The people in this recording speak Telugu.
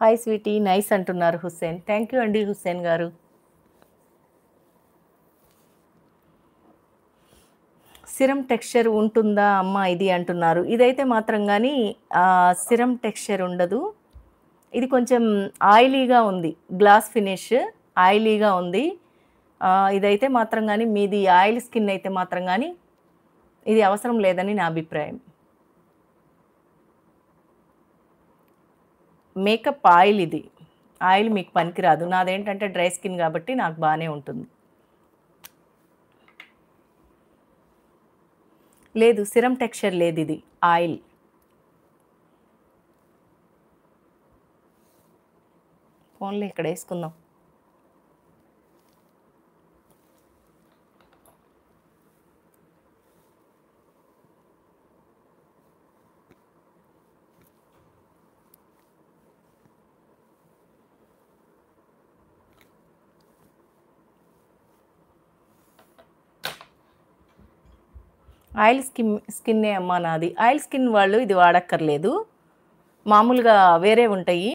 హాయ్ స్వీటీ నైస్ అంటున్నారు హుస్సేన్. థ్యాంక్ యూ అండి హుస్సేన్ గారు. సిరం టెక్స్చర్ ఉంటుందా అమ్మ ఇది అంటున్నారు. ఇదైతే మాత్రం గానీ సిరం టెక్స్చర్ ఉండదు. ఇది కొంచెం ఆయిలీగా ఉంది. గ్లాస్ ఫినిష్ ఆయిలీగా ఉంది. ఇదైతే మాత్రం గానీ మీది ఆయిల్ స్కిన్ అయితే మాత్రం గానీ ఇది అవసరం లేదని నా అభిప్రాయం. మేకప్ ఆయిల్ ఇది. ఆయిల్ మీకు పనికిరాదు. నాదేంటంటే డ్రై స్కిన్ గాబట్టి నాకు బానే ఉంటుంది. లేదు సిరం టెక్స్చర్ లేదిది. ఆయిల్. పోన్లే ఇక్కడేసుకుందాం. ఆయిల్ స్కిన్నే అమ్మా నాది. ఆయిల్ స్కిన్ వాళ్ళు ఇది వాడక్కర్లేదు. మామూలుగా వేరే ఉంటాయి.